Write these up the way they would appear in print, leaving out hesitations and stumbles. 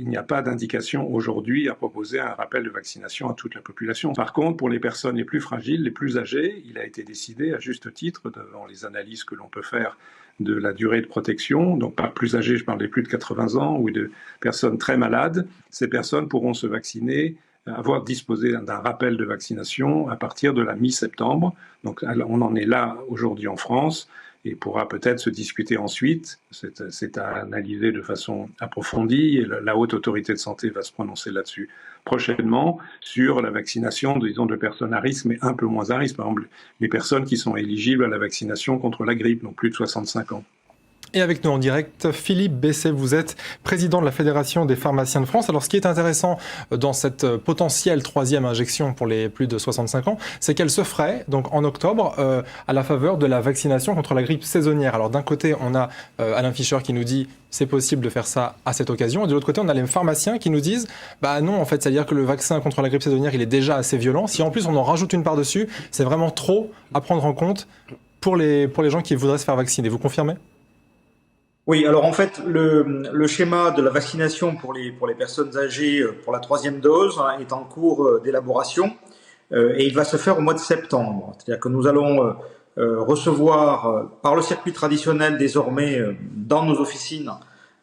il n'y a pas d'indication aujourd'hui à proposer un rappel de vaccination à toute la population. Par contre, pour les personnes les plus fragiles, les plus âgées, il a été décidé, à juste titre, devant les analyses que l'on peut faire de la durée de protection, donc pas plus âgées, je parle des plus de 80 ans, ou de personnes très malades, ces personnes pourront se vacciner, avoir disposé d'un rappel de vaccination à partir de la mi-septembre. Donc on en est là aujourd'hui en France et pourra peut-être se discuter ensuite. C'est à analyser de façon approfondie et la Haute Autorité de Santé va se prononcer là-dessus prochainement sur la vaccination, disons, de personnes à risque, mais un peu moins à risque. Par exemple, les personnes qui sont éligibles à la vaccination contre la grippe, donc plus de 65 ans. Et avec nous en direct, Philippe Besset, vous êtes président de la Fédération des pharmaciens de France. Alors ce qui est intéressant dans cette potentielle troisième injection pour les plus de 65 ans, c'est qu'elle se ferait donc en octobre à la faveur de la vaccination contre la grippe saisonnière. Alors d'un côté, on a Alain Fischer qui nous dit c'est possible de faire ça à cette occasion. Et de l'autre côté, on a les pharmaciens qui nous disent bah non, en fait, c'est-à-dire que le vaccin contre la grippe saisonnière, il est déjà assez violent. Si en plus on en rajoute une part dessus, c'est vraiment trop à prendre en compte pour les gens qui voudraient se faire vacciner. Vous confirmez ? Oui, alors en fait, le schéma de la vaccination pour les personnes âgées pour la troisième dose est en cours d'élaboration et il va se faire au mois de septembre. C'est-à-dire que nous allons recevoir par le circuit traditionnel désormais dans nos officines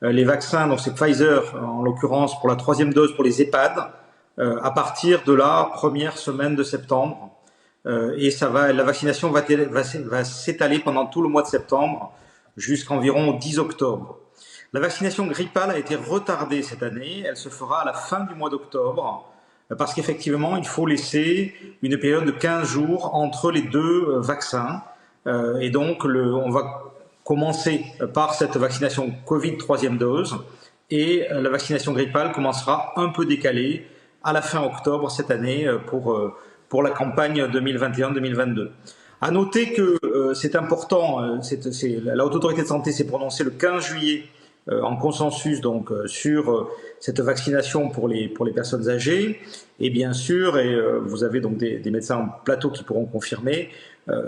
les vaccins, donc c'est Pfizer en l'occurrence pour la troisième dose pour les EHPAD à partir de la première semaine de septembre et la vaccination va s'étaler pendant tout le mois de septembre jusqu'environ 10 octobre. La vaccination grippale a été retardée cette année, elle se fera à la fin du mois d'octobre, parce qu'effectivement, il faut laisser une période de 15 jours entre les deux vaccins. Et donc, on va commencer par cette vaccination Covid troisième dose, et la vaccination grippale commencera un peu décalée à la fin octobre cette année pour la campagne 2021-2022. À noter que c'est important, la Haute Autorité de Santé s'est prononcée le 15 juillet en consensus donc sur cette vaccination pour les personnes âgées. Et bien sûr, et vous avez donc des médecins en plateau qui pourront confirmer,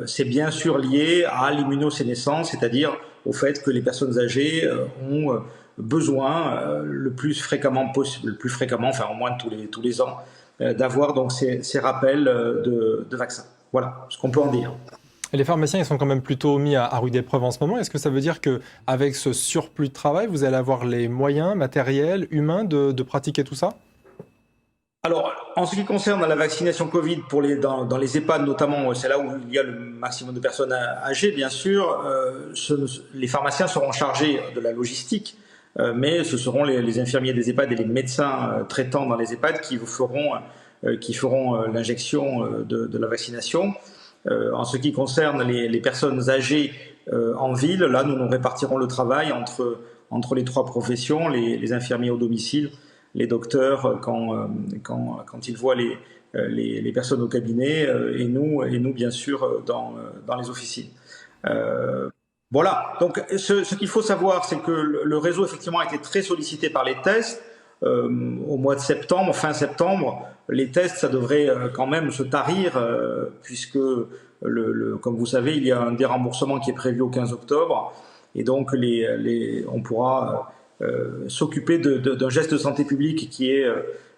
c'est bien sûr lié à l'immunosénescence, c'est-à-dire au fait que les personnes âgées ont besoin le plus fréquemment possible, enfin au moins tous les ans, d'avoir donc ces rappels de vaccins. Voilà ce qu'on peut en dire. Et les pharmaciens, ils sont quand même plutôt mis à rude épreuve en ce moment. Est-ce que ça veut dire qu'avec ce surplus de travail, vous allez avoir les moyens matériels, humains de pratiquer tout ça ? Alors, en ce qui concerne la vaccination Covid dans les EHPAD notamment, c'est là où il y a le maximum de personnes âgées, bien sûr, les pharmaciens seront chargés de la logistique, mais ce seront les infirmiers des EHPAD et les médecins traitants dans les EHPAD qui feront l'injection de la vaccination. En ce qui concerne les personnes âgées en ville, là nous répartirons le travail entre les trois professions, les infirmiers au domicile, les docteurs quand ils voient les personnes au cabinet et nous bien sûr dans les officines. Voilà, donc ce qu'il faut savoir, c'est que le réseau effectivement a été très sollicité par les tests. Au mois de septembre, fin septembre, les tests, ça devrait quand même se tarir puisque, comme vous savez, il y a un déremboursement qui est prévu au 15 octobre et donc on pourra s'occuper d'un geste de santé publique qui est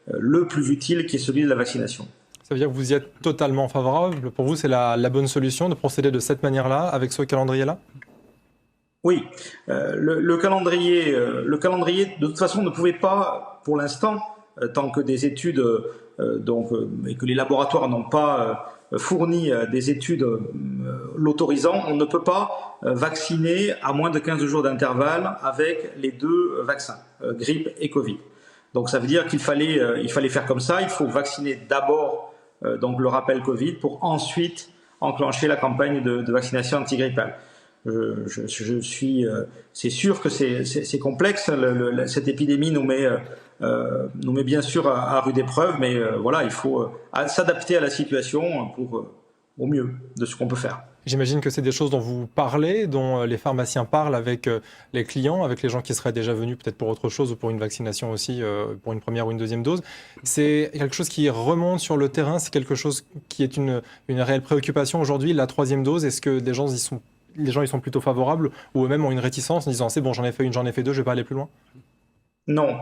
le plus utile, qui est celui de la vaccination. Ça veut dire que vous y êtes totalement favorable. Pour vous, c'est la bonne solution de procéder de cette manière-là, avec ce calendrier-là ? Oui, le calendrier, de toute façon, ne pouvait pas, pour l'instant, tant que des études, et que les laboratoires n'ont pas fourni des études l'autorisant, on ne peut pas vacciner à moins de 15 jours d'intervalle avec les deux vaccins, grippe et Covid. Donc ça veut dire qu'il fallait faire comme ça, il faut vacciner d'abord donc le rappel Covid pour ensuite enclencher la campagne de vaccination antigrippale. C'est sûr que c'est complexe. Cette épidémie nous met bien sûr à rude épreuve, mais voilà, il faut s'adapter à la situation au mieux de ce qu'on peut faire. J'imagine que c'est des choses dont vous parlez, dont les pharmaciens parlent avec les clients, avec les gens qui seraient déjà venus peut-être pour autre chose ou pour une vaccination aussi, pour une première ou une deuxième dose. C'est quelque chose qui remonte sur le terrain, c'est quelque chose qui est une réelle préoccupation aujourd'hui, la troisième dose. Est-ce que les gens y sont plutôt favorables ou eux-mêmes ont une réticence en disant c'est bon, j'en ai fait une, j'en ai fait deux, je vais pas aller plus loin ? Non.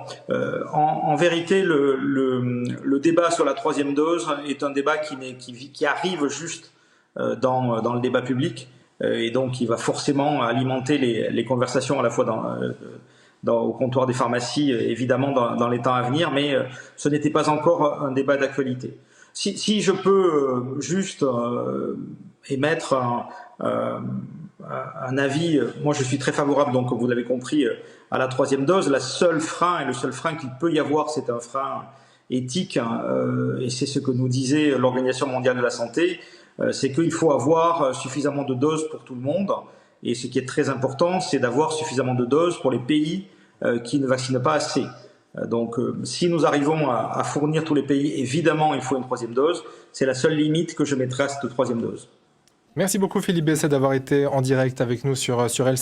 En vérité, le débat sur la troisième dose est un débat qui arrive juste dans le débat public, et donc il va forcément alimenter les conversations à la fois au comptoir des pharmacies, évidemment dans les temps à venir, mais ce n'était pas encore un débat d'actualité. Si je peux juste émettre un avis, moi je suis très favorable, donc comme vous l'avez compris, à la troisième dose. Le seul frein qu'il peut y avoir, c'est un frein éthique, et c'est ce que nous disait l'Organisation mondiale de la santé, c'est qu'il faut avoir suffisamment de doses pour tout le monde, et ce qui est très important, c'est d'avoir suffisamment de doses pour les pays qui ne vaccinent pas assez. Donc si nous arrivons à fournir tous les pays, évidemment il faut une troisième dose, c'est la seule limite que je mettrai à cette troisième dose. Merci beaucoup Philippe Besset d'avoir été en direct avec nous sur LCI.